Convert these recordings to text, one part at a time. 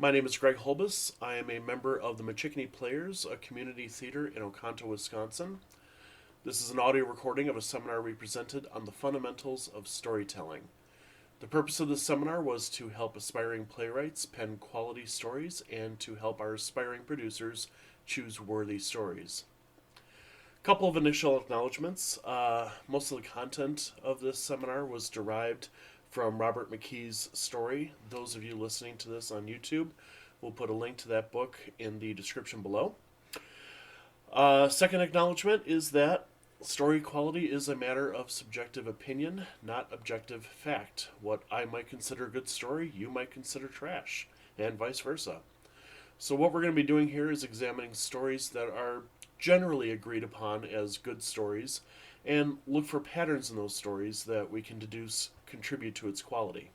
My name is Greg Holbus. I am a member of the Machickanee Players, a community theater in Oconto, Wisconsin. This is an audio recording of a seminar we presented on the fundamentals of storytelling. The purpose of this seminar was to help aspiring playwrights pen quality stories and to help our aspiring producers choose worthy stories. A couple of initial acknowledgments. Most of the content of this seminar was derived from Robert McKee's story. Those of you listening to this on YouTube, we'll put a link to that book in the description below. Second acknowledgement is that story quality is a matter of subjective opinion, not objective fact. What I might consider a good story, you might consider trash, and vice versa. So what we're going to be doing here is examining stories that are generally agreed upon as good stories and look for patterns in those stories that we can deduce contribute to its quality.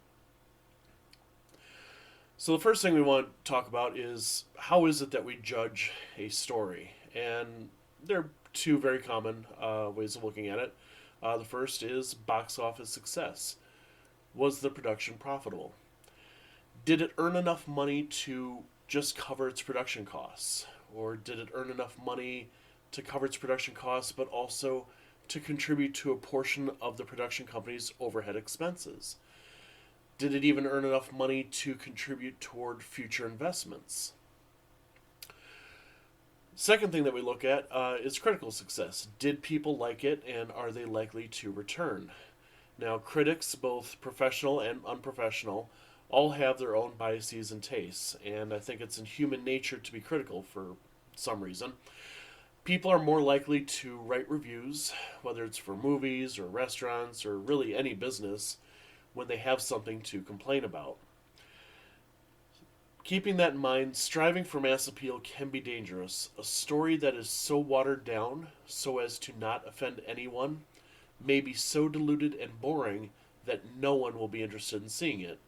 So the first thing we want to talk about is how is it that we judge a story? And there are two very common ways of looking at it. The first is box office success. Was the production profitable? Did it earn enough money to just cover its production costs? Or did it earn enough money to cover its production costs but also to contribute to a portion of the production company's overhead expenses? Did it even earn enough money to contribute toward future investments? Second thing that we look at is critical success. Did people like it and are they likely to return? Now, critics, both professional and unprofessional, all have their own biases and tastes, and I think it's in human nature to be critical for some reason. People are more likely to write reviews, whether it's for movies or restaurants or really any business, when they have something to complain about. Keeping that in mind, striving for mass appeal can be dangerous. A story that is so watered down so as to not offend anyone may be so diluted and boring that no one will be interested in seeing it.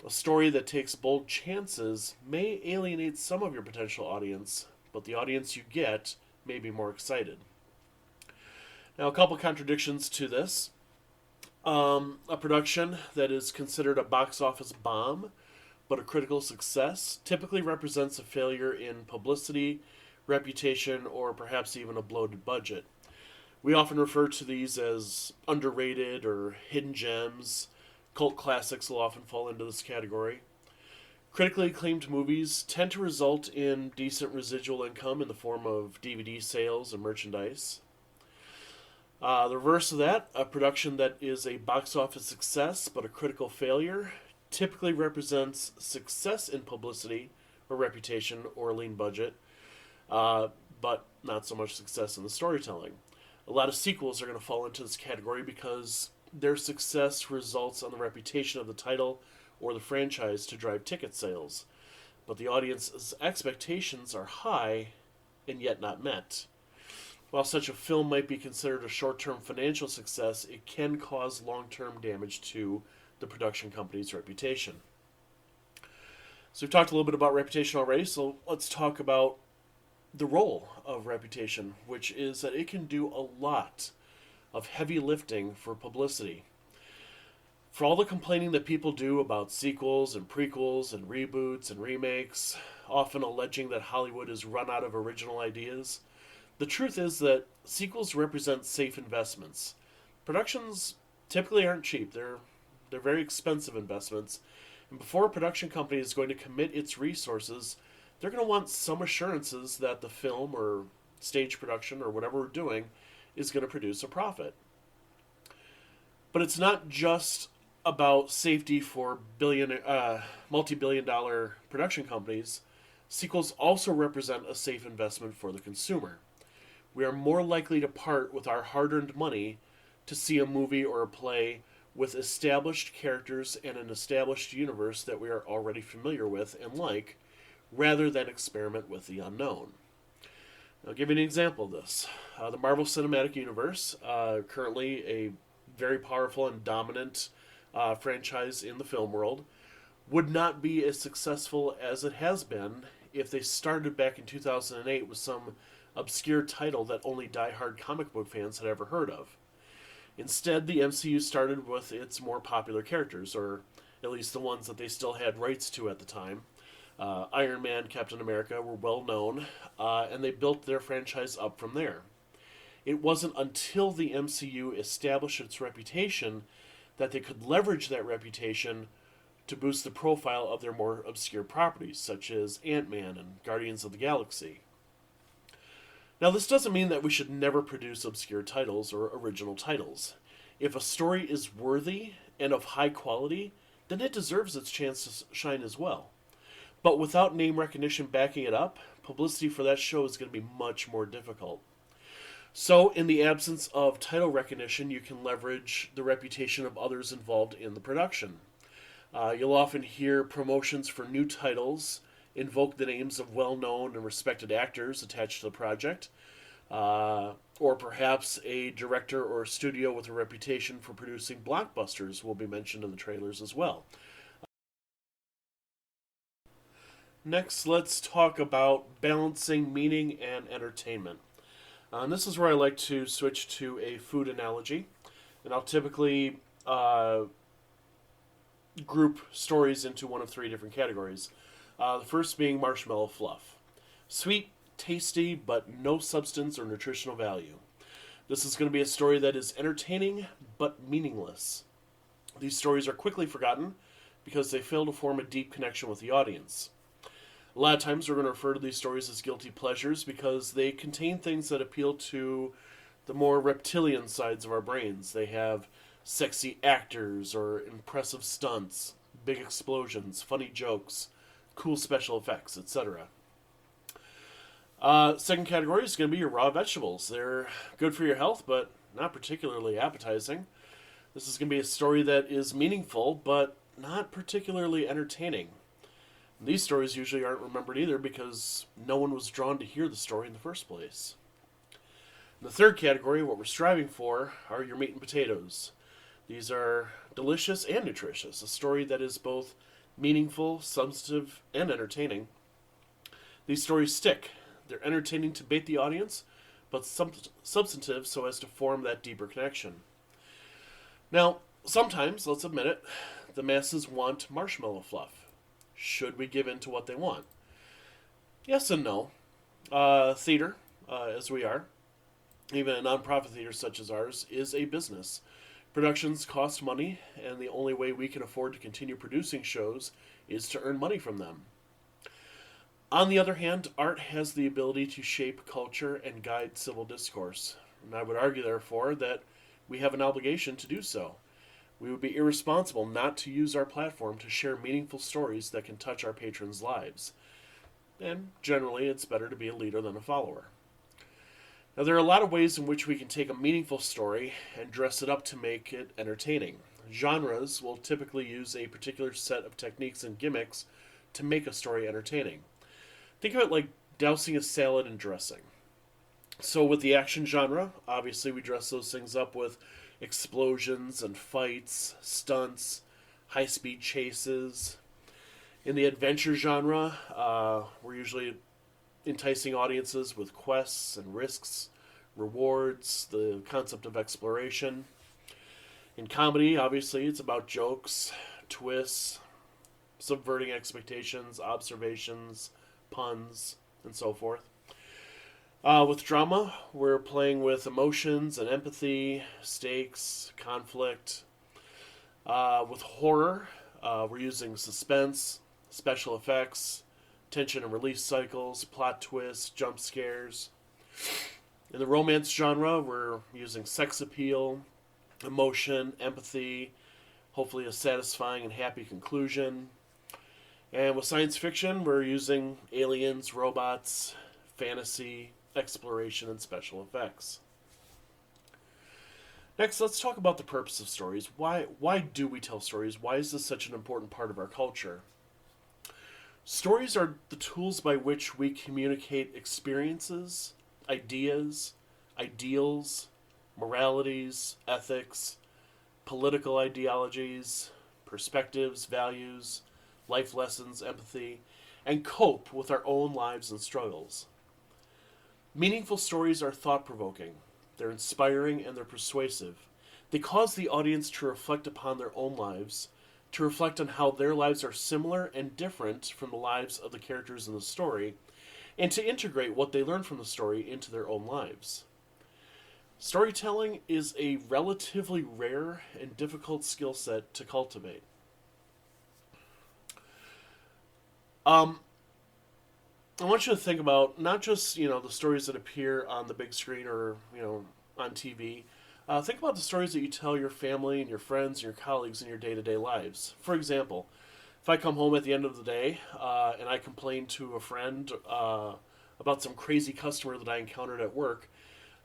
A story that takes bold chances may alienate some of your potential audience, but the audience you get may be more excited. Now, a couple contradictions to this. A production that is considered a box office bomb but a critical success typically represents a failure in publicity, reputation, or perhaps even a bloated budget. We often refer to these as underrated or hidden gems. Cult classics will often fall into this category. Critically acclaimed movies tend to result in decent residual income in the form of DVD sales and merchandise. The reverse of that, a production that is a box office success but a critical failure, typically represents success in publicity or reputation or a lean budget, but not so much success in the storytelling. A lot of sequels are going to fall into this category because their success results on the reputation of the title or the franchise to drive ticket sales, but the audience's expectations are high and yet not met. While such a film might be considered a short-term financial success, it can cause long-term damage to the production company's reputation. So we've talked a little bit about reputation already, so let's talk about the role of reputation, which is that it can do a lot of heavy lifting for publicity. For all the complaining that people do about sequels and prequels and reboots and remakes, often alleging that Hollywood has run out of original ideas, the truth is that sequels represent safe investments. Productions typically aren't cheap. They're very expensive investments. And before a production company is going to commit its resources, they're going to want some assurances that the film or stage production or whatever we're doing is going to produce a profit. But it's not just about safety for multi-billion-dollar production companies. Sequels also represent a safe investment for the consumer. We are more likely to part with our hard-earned money to see a movie or a play with established characters and an established universe that we are already familiar with and like, rather than experiment with the unknown. I'll give you an example of this. The Marvel Cinematic Universe, currently a very powerful and dominant franchise in the film world, would not be as successful as it has been if they started back in 2008 with some obscure title that only die-hard comic book fans had ever heard of. Instead, the MCU started with its more popular characters, or at least the ones that they still had rights to at the time. Iron Man, Captain America were well known, and they built their franchise up from there. It wasn't until the MCU established its reputation that they could leverage that reputation to boost the profile of their more obscure properties, such as Ant-Man and Guardians of the Galaxy. Now, this doesn't mean that we should never produce obscure titles or original titles. If a story is worthy and of high quality, then it deserves its chance to shine as well. But without name recognition backing it up, publicity for that show is going to be much more difficult. So, in the absence of title recognition, you can leverage the reputation of others involved in the production. You'll often hear promotions for new titles invoke the names of well known and respected actors attached to the project, or perhaps a director or a studio with a reputation for producing blockbusters will be mentioned in the trailers as well. Next, let's talk about balancing meaning and entertainment. And this is where I like to switch to a food analogy, and I'll typically group stories into one of three different categories. The first being marshmallow fluff. Sweet, tasty, but no substance or nutritional value. This is going to be a story that is entertaining but meaningless. These stories are quickly forgotten because they fail to form a deep connection with the audience. A lot of times we're going to refer to these stories as guilty pleasures because they contain things that appeal to the more reptilian sides of our brains. They have sexy actors or impressive stunts, big explosions, funny jokes, cool special effects, etc. Second category is going to be your raw vegetables. They're good for your health, but not particularly appetizing. This is going to be a story that is meaningful, but not particularly entertaining. These stories usually aren't remembered either because no one was drawn to hear the story in the first place. In the third category, what we're striving for, are your meat and potatoes. These are delicious and nutritious, a story that is both meaningful, substantive, and entertaining. These stories stick. They're entertaining to bait the audience, but substantive so as to form that deeper connection. Now, sometimes, let's admit it, the masses want marshmallow fluff. Should we give in to what they want? Yes and no. Theater, as we are, even a nonprofit theater such as ours, is a business. Productions cost money, and the only way we can afford to continue producing shows is to earn money from them. On the other hand, art has the ability to shape culture and guide civil discourse, and I would argue, therefore, that we have an obligation to do so. We would be irresponsible not to use our platform to share meaningful stories that can touch our patrons' lives. And generally, it's better to be a leader than a follower. Now, there are a lot of ways in which we can take a meaningful story and dress it up to make it entertaining. Genres will typically use a particular set of techniques and gimmicks to make a story entertaining. Think of it like dousing a salad in dressing. So with the action genre, obviously we dress those things up with explosions and fights, stunts, high-speed chases. In the adventure genre, we're usually enticing audiences with quests and risks, rewards, the concept of exploration. In comedy, obviously, it's about jokes, twists, subverting expectations, observations, puns, and so forth. With drama, we're playing with emotions and empathy, stakes, conflict. With horror, we're using suspense, special effects, tension and release cycles, plot twists, jump scares. In the romance genre, we're using sex appeal, emotion, empathy, hopefully a satisfying and happy conclusion. And with science fiction, we're using aliens, robots, fantasy, exploration, and special effects. Next, let's talk about the purpose of stories. Why do we tell stories? Why is this such an important part of our culture? Stories are the tools by which we communicate experiences, ideas, ideals, moralities, ethics, political ideologies, perspectives, values, life lessons, empathy, and cope with our own lives and struggles. Meaningful stories are thought-provoking. They're inspiring and they're persuasive. They cause the audience to reflect upon their own lives, to reflect on how their lives are similar and different from the lives of the characters in the story, and to integrate what they learn from the story into their own lives. Storytelling is a relatively rare and difficult skill set to cultivate. Um, I want you to think about not just the stories that appear on the big screen or on TV. Think about the stories that you tell your family and your friends and your colleagues in your day-to-day lives. For example, if I come home at the end of the day and I complain to a friend about some crazy customer that I encountered at work,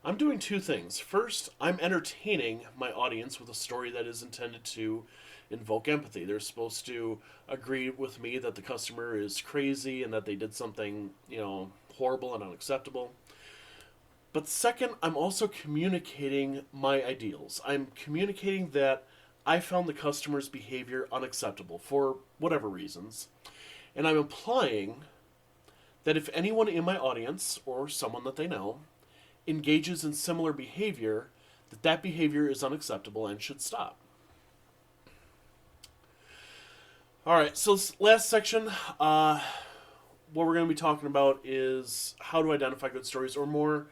I'm doing two things. First, I'm entertaining my audience with a story that is intended to invoke empathy. They're supposed to agree with me that the customer is crazy and that they did something, horrible and unacceptable. But second, I'm also communicating my ideals. I'm communicating that I found the customer's behavior unacceptable for whatever reasons. And I'm implying that if anyone in my audience or someone that they know engages in similar behavior, that behavior is unacceptable and should stop. All right, so this last section, what we're going to be talking about is how to identify good stories, or more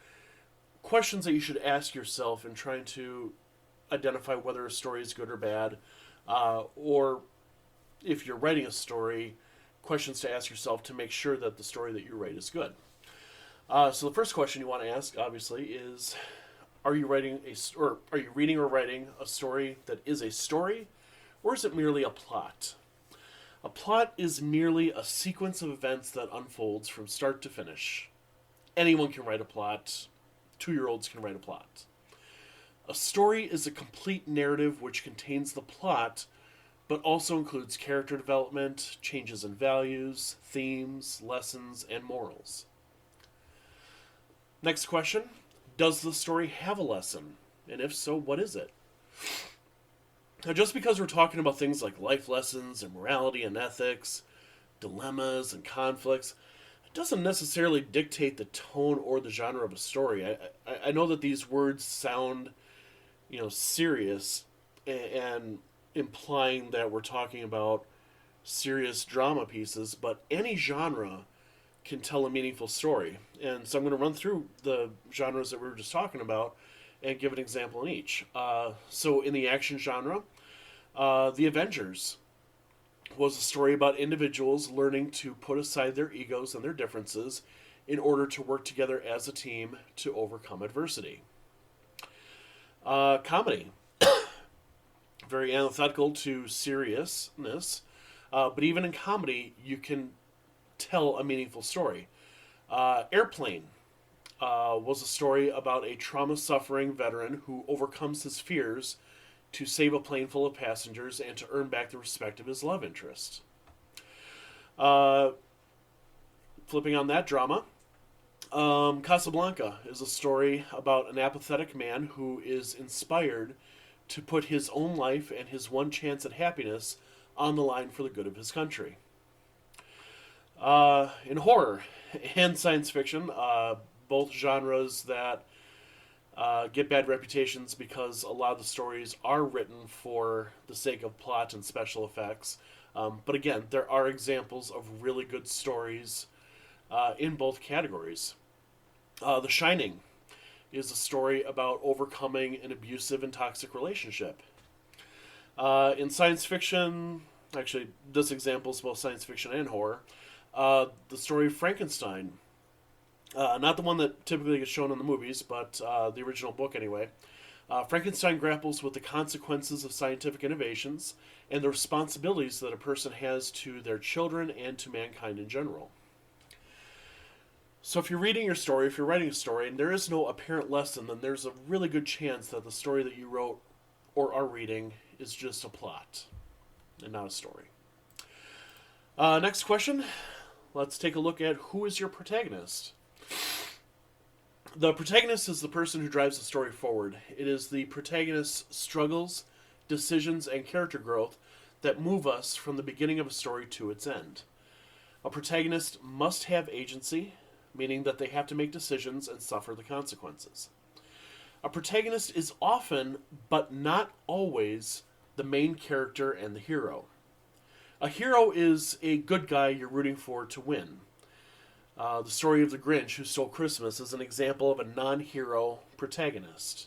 questions that you should ask yourself in trying to identify whether a story is good or bad, or if you're writing a story, questions to ask yourself to make sure that the story that you write is good. So the first question you want to ask, obviously, is: are you reading or writing a story that is a story, or is it merely a plot? A plot is merely a sequence of events that unfolds from start to finish. Anyone can write a plot. 2-year-olds can write a plot. A story is a complete narrative which contains the plot, but also includes character development, changes in values, themes, lessons, and morals. Next question: does the story have a lesson? And if so, what is it? Now, just because we're talking about things like life lessons and morality and ethics, dilemmas and conflicts, it doesn't necessarily dictate the tone or the genre of a story. I know that these words sound, serious and implying that we're talking about serious drama pieces, but any genre can tell a meaningful story. And so I'm going to run through the genres that we were just talking about and give an example in each. So in the action genre, The Avengers was a story about individuals learning to put aside their egos and their differences in order to work together as a team to overcome adversity. Comedy, very antithetical to seriousness, but even in comedy, you can tell a meaningful story. Airplane was a story about a trauma-suffering veteran who overcomes his fears to save a plane full of passengers and to earn back the respect of his love interest. Flipping on that drama, Casablanca is a story about an apathetic man who is inspired to put his own life and his one chance at happiness on the line for the good of his country. In horror and science fiction, both genres that get bad reputations because a lot of the stories are written for the sake of plot and special effects. But again, there are examples of really good stories in both categories. The Shining is a story about overcoming an abusive and toxic relationship. In science fiction, actually, this example is both science fiction and horror. The story of Frankenstein, not the one that typically gets shown in the movies, but the original book anyway. Frankenstein grapples with the consequences of scientific innovations and the responsibilities that a person has to their children and to mankind in general. So if you're reading your story, if you're writing a story, and there is no apparent lesson, then there's a really good chance that the story that you wrote or are reading is just a plot and not a story. Next question. Let's take a look at who is your protagonist. The protagonist is the person who drives the story forward. It is the protagonist's struggles, decisions, and character growth that move us from the beginning of a story to its end. A protagonist must have agency, meaning that they have to make decisions and suffer the consequences. A protagonist is often, but not always, the main character and the hero. A hero is a good guy you're rooting for to win. The story of the Grinch who stole Christmas is an example of a non-hero protagonist.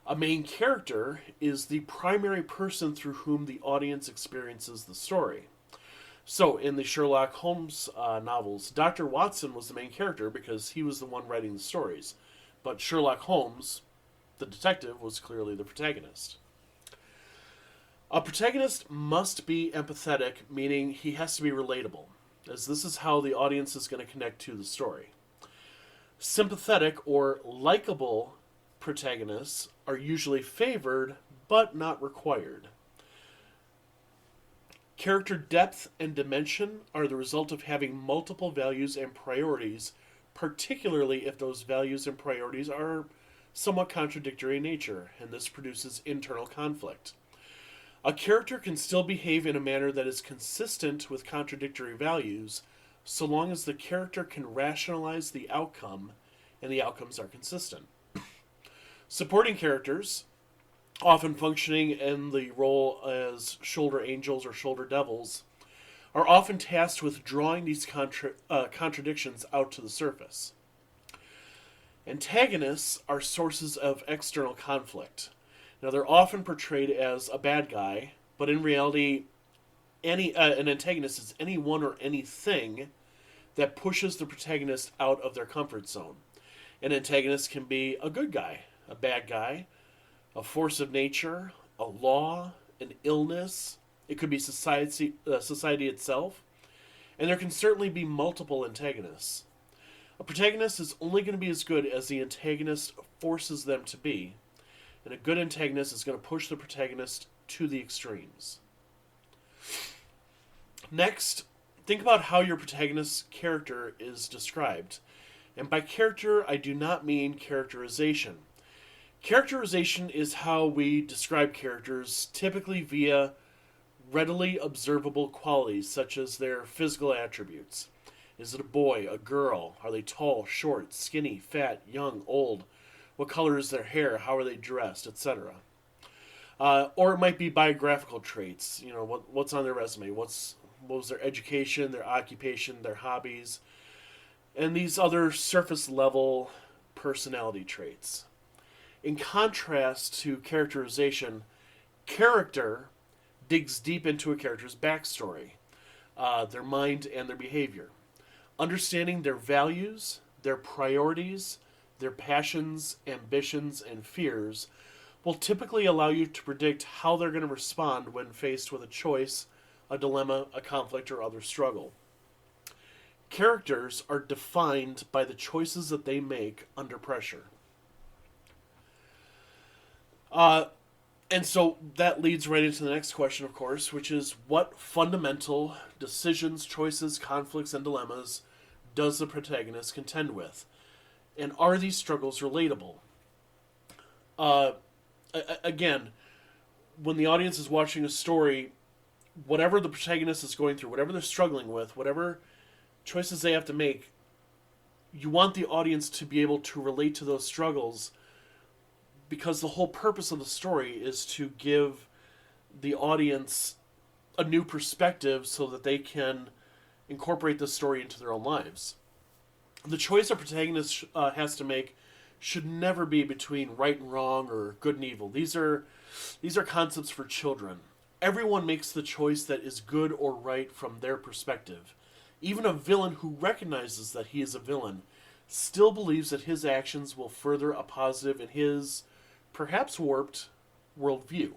A main character is the primary person through whom the audience experiences the story. So, in the Sherlock Holmes novels, Dr. Watson was the main character because he was the one writing the stories. But Sherlock Holmes, the detective, was clearly the protagonist. A protagonist must be empathetic, meaning he has to be relatable, as this is how the audience is going to connect to the story. Sympathetic or likable protagonists are usually favored, but not required. Character depth and dimension are the result of having multiple values and priorities, particularly if those values and priorities are somewhat contradictory in nature, and this produces internal conflict. A character can still behave in a manner that is consistent with contradictory values, so long as the character can rationalize the outcome and the outcomes are consistent. Supporting characters, often functioning in the role as shoulder angels or shoulder devils, are often tasked with drawing these contradictions out to the surface. Antagonists are sources of external conflict. Now, they're often portrayed as a bad guy, but in reality, an antagonist is anyone or anything that pushes the protagonist out of their comfort zone. An antagonist can be a good guy, a bad guy, a force of nature, a law, an illness. It could be society itself. And there can certainly be multiple antagonists. A protagonist is only going to be as good as the antagonist forces them to be. And a good antagonist is going to push the protagonist to the extremes. Next, think about how your protagonist's character is described. And by character, I do not mean characterization. Characterization is how we describe characters, typically via readily observable qualities, such as their physical attributes. Is it a boy, a girl? Are they tall, short, skinny, fat, young, old? What color is their hair? How are they dressed, etc. Or it might be biographical traits. You know, what's on their resume? What was their education, their occupation, their hobbies, and these other surface level personality traits. In contrast to characterization, character digs deep into a character's backstory, their mind, and their behavior. Understanding their values, their priorities, their passions, ambitions, and fears will typically allow you to predict how they're going to respond when faced with a choice, a dilemma, a conflict, or other struggle. Characters are defined by the choices that they make under pressure. And so that leads right into the next question, of course, which is what fundamental decisions, choices, conflicts, and dilemmas does the protagonist contend with? And are these struggles relatable? Again, when the audience is watching a story, whatever the protagonist is going through, whatever they're struggling with, whatever choices they have to make, you want the audience to be able to relate to those struggles, because the whole purpose of the story is to give the audience a new perspective so that they can incorporate this story into their own lives. The choice a protagonist has to make should never be between right and wrong or good and evil. These are concepts for children. Everyone makes the choice that is good or right from their perspective. Even a villain who recognizes that he is a villain still believes that his actions will further a positive in his, perhaps warped, worldview.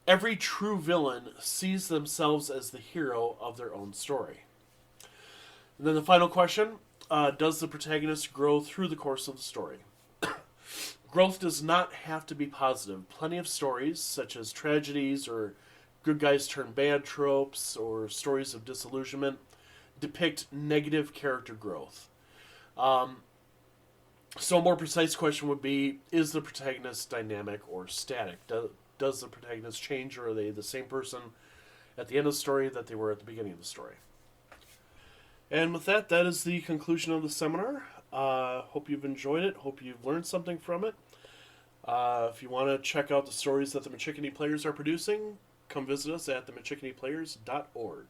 Every true villain sees themselves as the hero of their own story. And then the final question, does the protagonist grow through the course of the story? Growth does not have to be positive. Plenty of stories, such as tragedies or good guys turn bad tropes or stories of disillusionment, depict negative character growth. So a more precise question would be, is the protagonist dynamic or static? Does the protagonist change, or are they the same person at the end of the story that they were at the beginning of the story? And with that, that is the conclusion of the seminar. Hope you've enjoyed it. Hope you've learned something from it. If you want to check out the stories that the Machickanee players are producing, Come visit us at themachickaneeplayers.org.